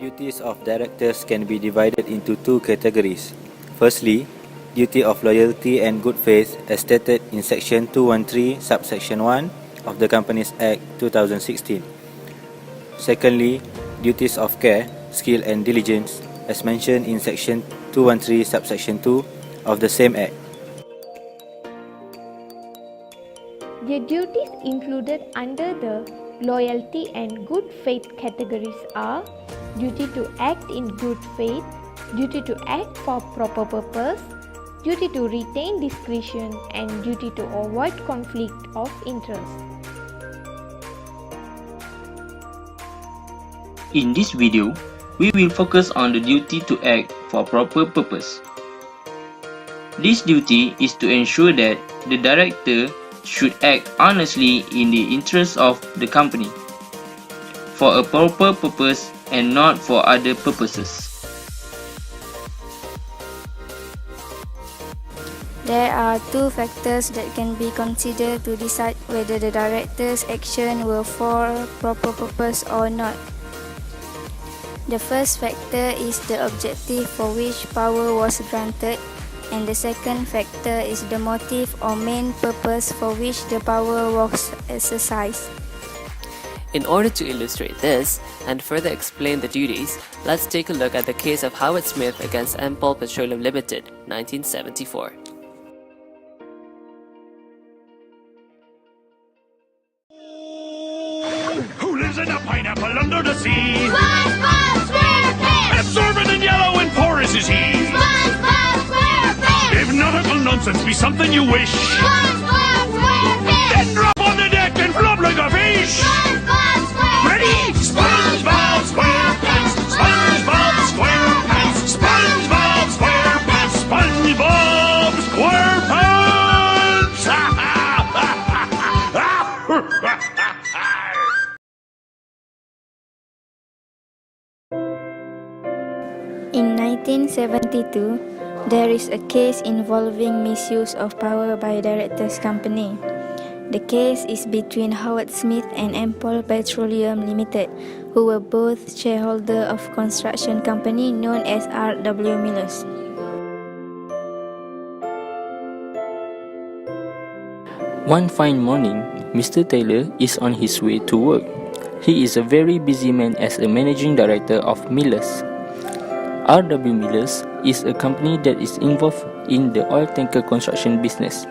Duties of directors can be divided into two categories. Firstly, duty of loyalty and good faith as stated in Section 213, subsection 1 of the Companies Act 2016. Secondly, duties of care, skill and diligence as mentioned in Section 213, subsection 2 of the same Act. The duties included under the loyalty and good faith categories are duty to act in good faith, duty to act for proper purpose, duty to retain discretion, and duty to avoid conflict of interest. In this video, we will focus on the duty to act for proper purpose. This duty is to ensure that the director should act honestly in the interest of the company, for a proper purpose and not for other purposes. There are two factors that can be considered to decide whether the director's action were for proper purpose or not. The first factor is the objective for which power was granted, and the second factor is the motive or main purpose for which the power was exercised. In order to illustrate this and further explain the duties, let's take a look at the case of Howard Smith against Ampol Petroleum Limited, 1974. Who lives in a pineapple under the sea? SpongeBob SquarePants! Absorbent and yellow and porous is he. SpongeBob SquarePants! If nautical nonsense be something you wish, SpongeBob SquarePants! then drop on the deck and flop like a fish. SpongeBob SquarePants! Ready? SpongeBob SquarePants! SpongeBob SquarePants! SpongeBob SquarePants! SpongeBob SquarePants! In 1972, there is a case involving misuse of power by Directors Company. The case is between Howard Smith and Ampol Petroleum Limited, who were both shareholders of construction company known as R.W. Millers. One fine morning, Mr. Taylor is on his way to work. He is a very busy man as a managing director of Millers. R.W. Millers is a company that is involved in the oil tanker construction business.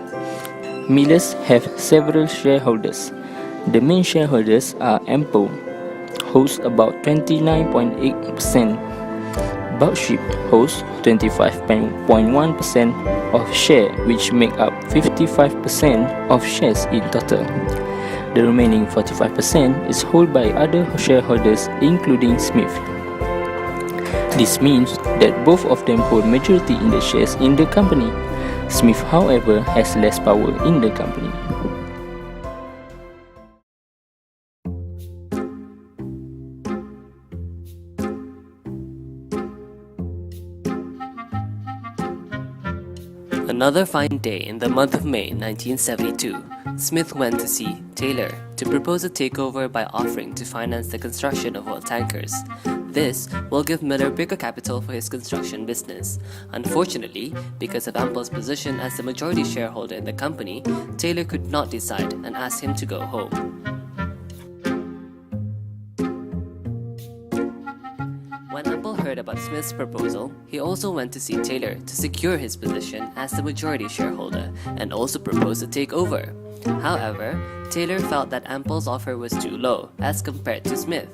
Millers have several shareholders. The main shareholders are Ampol, holds about 29.8%. Bautship holds 25.1% of share, which make up 55% of shares in total. The remaining 45% is held by other shareholders including Smith. This means that both of them hold majority in the shares in the company. Smith, however, has less power in the company. Another fine day in the month of May 1972, Smith went to see Taylor to propose a takeover by offering to finance the construction of oil tankers. This will give Miller bigger capital for his construction business. Unfortunately, because of Ampol's position as the majority shareholder in the company, Taylor could not decide and asked him to go home. When Ampol heard about Smith's proposal, he also went to see Taylor to secure his position as the majority shareholder and also proposed a takeover. However, Taylor felt that Ampol's offer was too low as compared to Smith.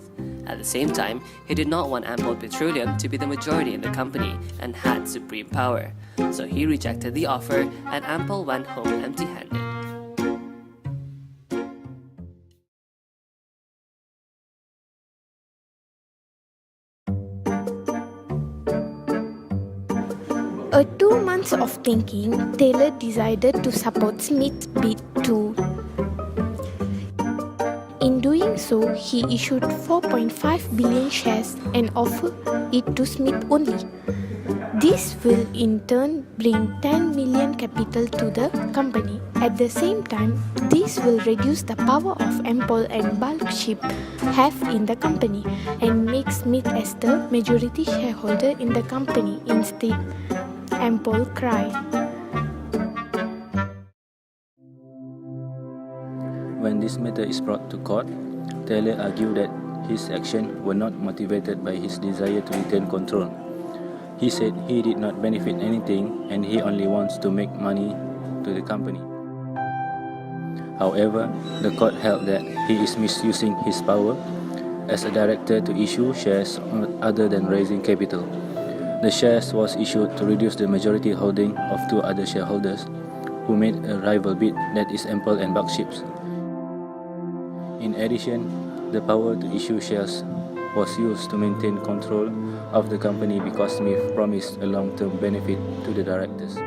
At the same time, he did not want Ampol Petroleum to be the majority in the company and had supreme power. So he rejected the offer and Ampol went home empty-handed. After 2 months of thinking, Taylor decided to support Smith's bid too. In doing so, he issued 4.5 billion shares and offered it to Smith only. This will in turn bring 10 million capital to the company. At the same time, this will reduce the power of Ampol and bulk ship have in the company and make Smith as the majority shareholder in the company instead. Ampol cry. When this matter is brought to court, Taylor argued that his actions were not motivated by his desire to retain control. He said he did not benefit anything and he only wants to make money to the company. However, the court held that he is misusing his power as a director to issue shares other than raising capital. The shares was issued to reduce the majority holding of two other shareholders who made a rival bid, that is Ampol and Buck Ships. In addition, the power to issue shares was used to maintain control of the company because Smith promised a long-term benefit to the directors.